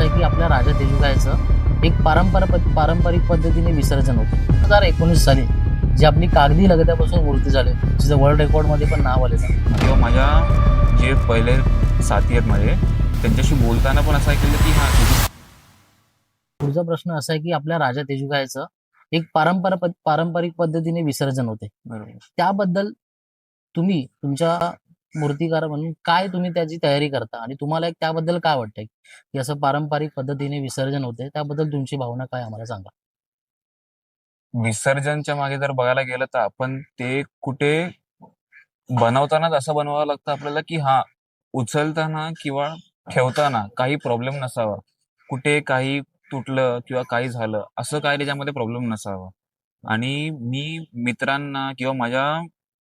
आहे की आपल्या राजा देजुगायचं एक पारंपरिक पद्धतीने विसर्जन होतं 2019 साली जी आपली कागदी लगद्यापासून मूर्ती झाली जिचं वर्ल्ड रेकॉर्डमध्ये पण नाव आलेलं आहे. किंवा माझ्या जे पहिले साथी आहेत माझे त्यांच्याशी बोलताना पण असं ऐकलं की हा तुझी पुढचा प्रश्न असा आहे की आपल्या राजा देजुगायचं एक पारंपरिक पद्धतीने विसर्जन होते. बरोबर. त्याबद्दल तुम्ही तुमच्या मूर्तिकार म्हणून काय तुम्ही त्याची तयारी करता आणि तुम्हाला एक त्याबद्दल काय वाटतंय की असं पारंपरिक पद्धतीने विसर्जन होते त्याबद्दल तुमची भावना काय आम्हाला सांगा. विसर्जनच्या मागे जर बघायला गेलं तर आपण ते कुठे बनवतानाच असं बनवावं लागतं आपल्याला की हा उचलताना किंवा ठेवताना काही प्रॉब्लेम नसावा, कुठे काही तुटलं किंवा काही झालं असं काय त्याच्यामध्ये प्रॉब्लेम नसावा. आणि मी मित्रांना किंवा माझ्या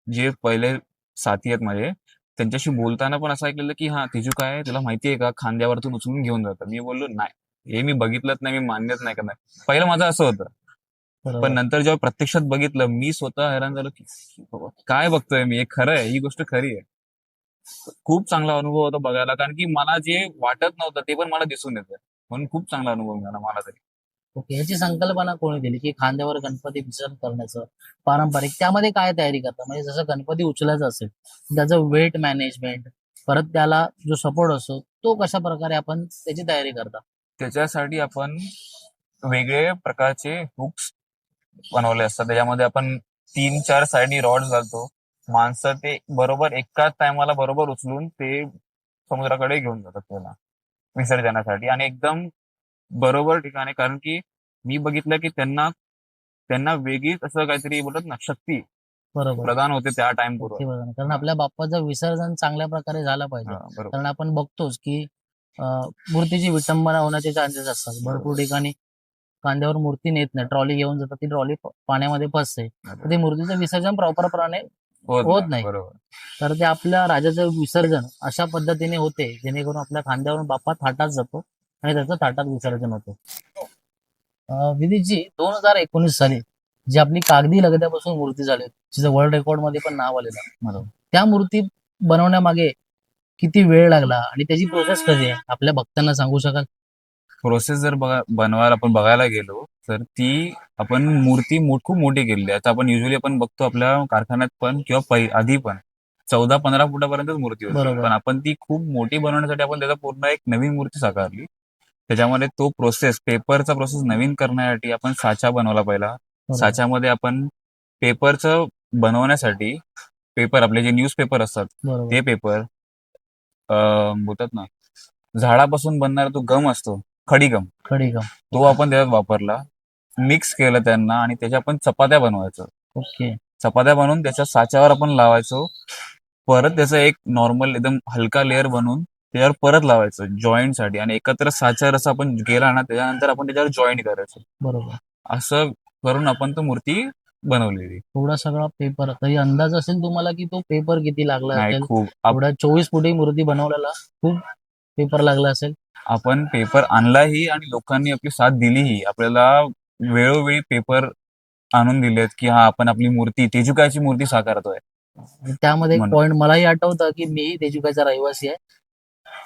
जे पहिले साथी आहेत माझे त्यांच्याशी बोलताना पण असं ऐकलेलं की हा तेजू काय तुला माहिती आहे का खांद्यावरतून उचलून घेऊन जातं. मी बोललो नाही हे मी बघितलंच नाही, मी मान्यच नाही करणार. पहिलं माझं असं होतं, पण बरोबर. नंतर जेव्हा प्रत्यक्षात बघितलं मी स्वतः हैराण झालो की बाबा, काय बघतोय मी, हे खरं आहे, ही गोष्ट खरी आहे. खूप चांगला अनुभव होता बघायला, कारण की मला जे वाटत नव्हतं ते पण मला दिसून येतं. म्हणून खूप चांगला अनुभव मिळाला मला तरी. ओके, ह्याची संकल्पना कोणी दिली की खांद्यावर गणपती विसर्जन करण्याचं पारंपरिक त्यामध्ये काय तयारी करता म्हणजे जसं गणपती उचलायचा असेल त्याचं वेट मॅनेजमेंट परत त्याला जो सपोर्ट असतो तो कशा प्रकारे आपण त्याची तयारी करता. त्याच्यासाठी आपण वेगळे प्रकारचे हुक्स बनवले असतात. त्याच्यामध्ये आपण 3-4 साईडनी रॉड्स घालतो. माणसं ते बरोबर एकाच टायमाला बरोबर उचलून ते समुद्राकडे घेऊन जातात त्याला विसर्जनासाठी आणि एकदम बरोबर ठिकाणी. कारण की मी बघितलं की त्यांना त्यांना वेगळीच असं काहीतरी बोलतात ना शक्ती बरोबर. प्रदान होते त्या टाइम पूर्व. ओके, बघा कारण आपल्या बाप्पाचं विसर्जन चांगल्या प्रकारे झालं पाहिजे. बरोबर कारण आपण बघतोच की मूर्तीची विटंबना होण्याचे चान्सेस असतात. भरपूर ठिकाणी कांद्यावर मूर्ती नेत नाही, ट्रॉली घेऊन जातात, ती ट्रॉली पाण्यामध्ये फसते, तर ते मूर्तीचं विसर्जन प्रॉपरपणे होत नाही. बरोबर. तर ते आपल्या राजाचं विसर्जन अशा पद्धतीने होते जेणेकरून आपल्या खांद्यावरून बाप्पा थाटात जातो आणि त्याचं थाटात विसर्जन होतं. विधीजी 2019 साली जी आपली कागदी लगद्यापासून मूर्ती झाली जिचं वर्ल्ड रेकॉर्डमध्ये पण नाव आलेलं आहे. बरोबर. त्या मूर्ती बनवण्यामागे किती वेळ लागला आणि त्याची प्रोसेस कशी आहे आपल्या भक्तांना सांगू शकाल. प्रोसेस जर बनवायला आपण बघायला गेलो तर ती आपण मूर्ती खूप मोठी केलेली आहे. आता आपण युजली आपण बघतो आपल्या कारखान्यात पण किंवा आधी पण 14-15 फुटापर्यंतच मूर्ती होती. बरोबर. पण आपण ती खूप मोठी बनवण्यासाठी आपण त्याचा पूर्ण एक नवीन मूर्ती साकारली. त्याच्यामध्ये तो पेपरचा प्रोसेस नवीन करण्यासाठी आपण साचा बनवला पहिला. बरोबर. साच्यामध्ये आपण पेपरचं बनवण्यासाठी पेपर आपले जे न्यूजपेपर असतात बरोबर. ते पेपर बोलतात ना झाडापासून बनणारा तो गम असतो खडीगम तो आपण त्याच्यात वापरला, मिक्स केलं त्यांना आणि त्याच्या आपण चपात्या बनवायचो. ओके. चपात्या बनवून त्याच्या साच्यावर आपण लावायचो. परत त्याचा एक नॉर्मल एकदम हलका लेअर बनवून त्याच्यावर परत लावायचं जॉईंट साठी आणि एकत्र साच्यावर असं आपण गेला ना त्याच्यानंतर आपण त्याच्यावर जॉईंट करायचं. बरोबर. असं करून आपण तो मूर्ती बनवलेली. थोडा सगळा पेपर तरी अंदाज असेल तुम्हाला की तो पेपर किती लागला नाही असेल. खूप एवढ्या 24 फुटी मूर्ती बनवलेला खूप पेपर लागला असेल. आपण पेपर आणलाही आणि लोकांनी आपली साथ दिलीही. आपल्याला वेळोवेळी पेपर आणून दिलेत की हा आपण आपली मूर्ती तेजुकाची मूर्ती साकारतोय. त्यामध्ये एक पॉइंट मलाही आठवतं की मीही तेजुकाचा रहिवासी आहे.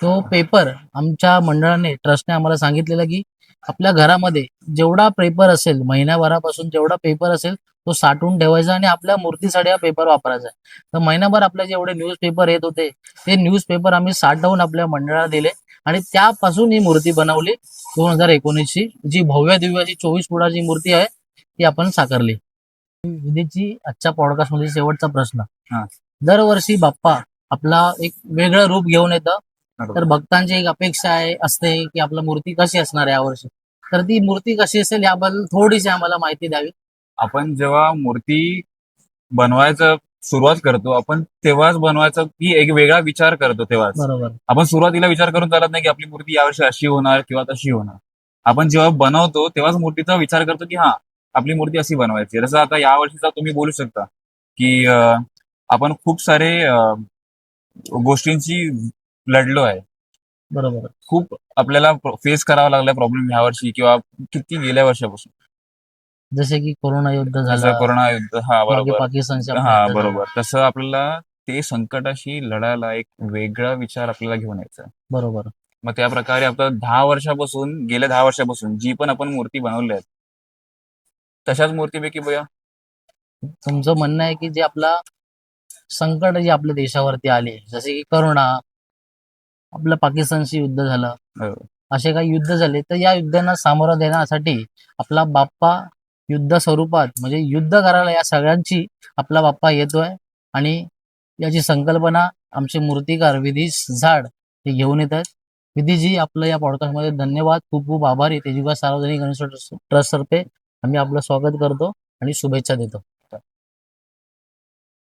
तो पेपर आमच्या मंडळाने ट्रस्टने आम्हाला सांगितलेलं की आपल्या घरामध्ये जेवढा पेपर असेल महिन्याभरापासून जेवढा पेपर असेल तो साठवून ठेवायचा आणि आपल्या मूर्तीसाठी हा पेपर वापरायचा. तर महिनाभर आपले जेवढे न्यूजपेपर येत होते ते न्यूजपेपर आम्ही साठवून आपल्या मंडळाला दिले आणि त्यापासून ही मूर्ती बनवली 2019ची जी भव्य दिव्य अशी 24 फुटाची मूर्ती आहे ती आपण साकारली. विधीची आजच्या पॉडकास्टमध्ये शेवटचा प्रश्न. दरवर्षी बाप्पा आपला एक वेगळं रूप घेऊन येतं तर भक्तांची एक अपेक्षा असते की आपली मूर्ती कशी असणार यावर्षी, तर ती मूर्ती कशी असेल याबद्दल थोडीशी आम्हाला माहिती द्यावी. आपण जेव्हा मूर्ती बनवायचं सुरुवात करतो आपण तेव्हाच बनवायचं की एक वेगळा विचार करतो तेव्हाच. बरोबर. आपण सुरुवातीला विचार करून चालत नाही की आपली मूर्ती यावर्षी अशी होणार किंवा तशी होणार. आपण जेव्हा बनवतो तेव्हाच मूर्तीचा विचार करतो की हा आपली मूर्ती अशी बनवायची. जसं आता यावर्षीचा तुम्ही बोलू शकता की आपण खूप सारे गोष्टींची लढलो आहे. बरोबर. खूप आपल्याला फेस करावा लागला प्रॉब्लेम यावर्षी किंवा किती गेल्या वर्षापासून. जसे की कोरोना युद्ध जसं झालं, कोरोना युद्ध बरोबर. पाकिस्तानच्या बरोबर. तसं आपल्याला ते संकटाशी लढायला एक वेगळा विचार आपल्याला घेऊन यायचा. बरोबर. मग त्या प्रकारे आपण गेल्या 10 वर्षापासून जी पण आपण मूर्ती बनवल्या आहेत तशाच मूर्तीपैकी बघा. तुमचं म्हणणं आहे की जे आपला संकट जे आपल्या देशावरती आले, जसे की करोना, आपलं पाकिस्तानशी युद्ध झालं, हो. असे काही युद्ध झाले, तर या युद्धांना सामोरं देण्यासाठी आपला बाप्पा युद्ध स्वरूपात म्हणजे युद्ध करायला या सगळ्यांची आपला बाप्पा येतोय. आणि याची संकल्पना आमचे मूर्तिकार विधीश झाड हे घेऊन येत आहेत. विधीजी, आपलं या पॉडकास्टमध्ये धन्यवाद, खूप खूप आभारी. तेजुगा सार्वजनिक गणेश ट्रस्ट तर्फे आम्ही आपलं स्वागत करतो आणि शुभेच्छा देतो.